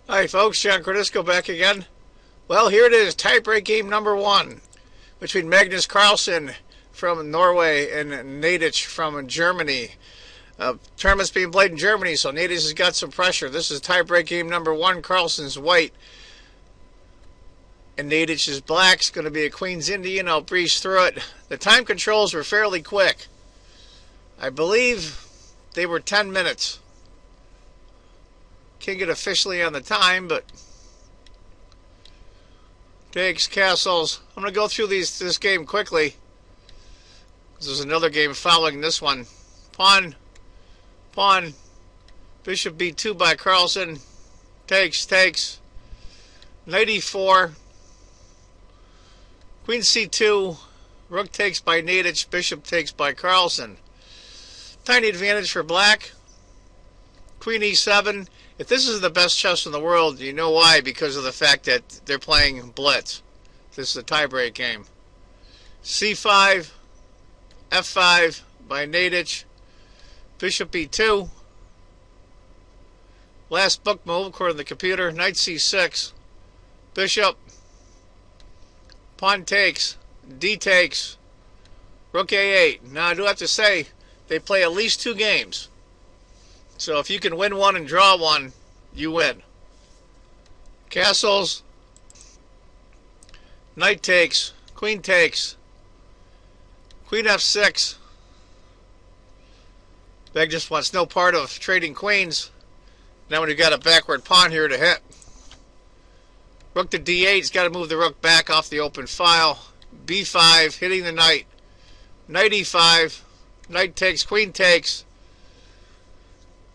Hi folks, John Cordisco back again. Well, here it is, tiebreak game number 1 between Magnus Carlsen from Norway and Naiditsch from Germany. Tournament's being played in Germany, so Naiditsch has got some pressure. This is tiebreak game number 1. Carlsen's white and Naiditsch is black. It's going to be a Queen's Indian. I'll breeze through it. The time controls were fairly quick. I believe they were 10 minutes. Can't get officially on the time, but takes, castles. I'm going to go through this game quickly. There's another game following this one. Pawn, pawn, bishop b2 by Carlsen. Takes, knight e4, queen c2, rook takes by Naiditsch, bishop takes by Carlsen. Tiny advantage for black. Queen e7. If this is the best chess in the world, you know why, because of the fact that they're playing blitz. This is a tiebreak game. c5, f5 by Naiditsch, bishop e2. Last book move, according to the computer, knight c6, bishop, pawn takes, d takes, rook a8. Now I do have to say, they play at least 2 games. So if you can win one and draw one, you win. Castles, knight takes, queen takes, queen f6. Beg just wants no part of trading queens. Now when you've got a backward pawn here to hit. Rook to d8, he's got to move the rook back off the open file. b5, hitting the knight. Knight e5, knight takes, queen takes.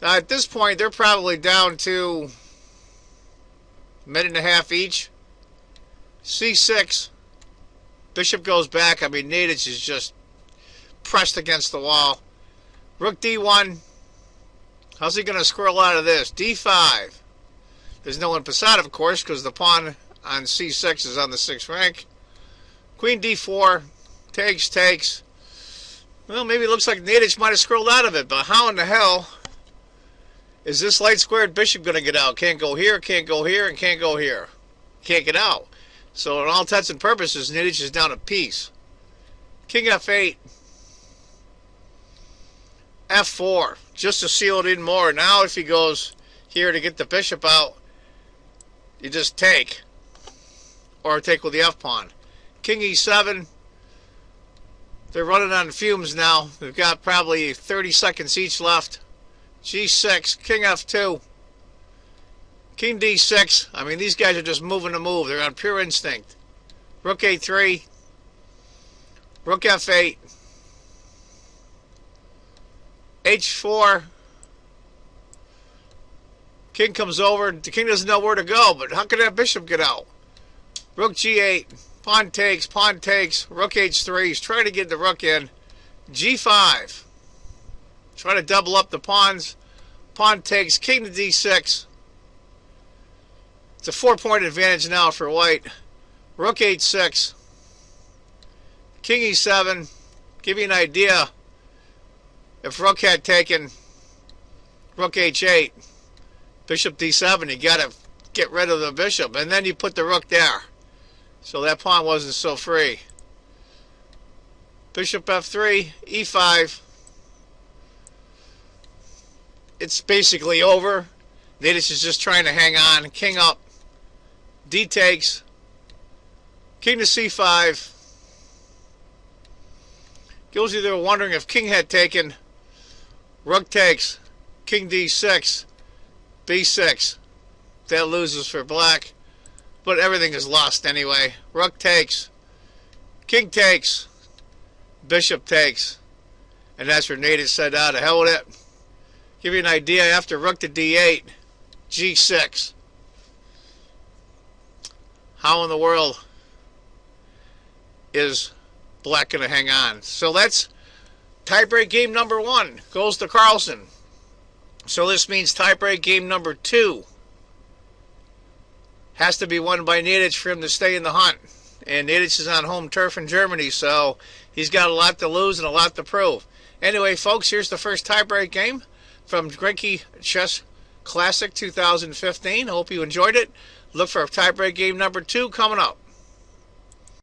At this point, they're probably down to a minute and a half each. c6, bishop goes back. I mean, Naiditsch is just pressed against the wall. Rook d1. How's he going to squirrel out of this? d5. There's no one beside, of course, because the pawn on c6 is on the 6th rank. Queen d4. Takes. Well, maybe it looks like Naiditsch might have squirreled out of it, but how in the hell is this light squared bishop going to get out? Can't go here, can't go here, and can't go here. Can't get out. So in all intents and purposes, Naiditsch is down a piece. King f8. f4. Just to seal it in more. Now if he goes here to get the bishop out, you just take. Or take with the f-pawn. King e7. They're running on fumes now. They've got probably 30 seconds each left. g6, king f2, king d6. I mean, these guys are just moving to move. They're on pure instinct. Rook a3, rook f8, h4. King comes over. The king doesn't know where to go, but how can that bishop get out? Rook g8, pawn takes, rook h3. He's trying to get the rook in. g5. Try to double up the pawns. Pawn takes, king to d6. It's a 4-point advantage now for white. Rook h6. King e7. Give you an idea. If rook had taken rook h8, bishop d7, you got to get rid of the bishop. And then you put the rook there. So that pawn wasn't so free. Bishop f3, e5. It's basically over. Naiditsch is just trying to hang on. King up. D takes. King to c5. Gives you there wondering if king had taken. Rook takes. King d6. b6. That loses for black. but everything is lost anyway. Rook takes, king takes, bishop takes, and that's where Naiditsch said, to hell with it. Give you an idea, after rook to d8, g6. How in the world is black going to hang on? So that's tiebreak game number 1. Goes to Carlsen. So this means tiebreak game number 2 has to be won by Naiditsch for him to stay in the hunt. And Naiditsch is on home turf in Germany, so he's got a lot to lose and a lot to prove. Anyway, folks, here's the first tiebreak game from Grenke Chess Classic 2015. Hope you enjoyed it. Look for tiebreak game number 2 coming up.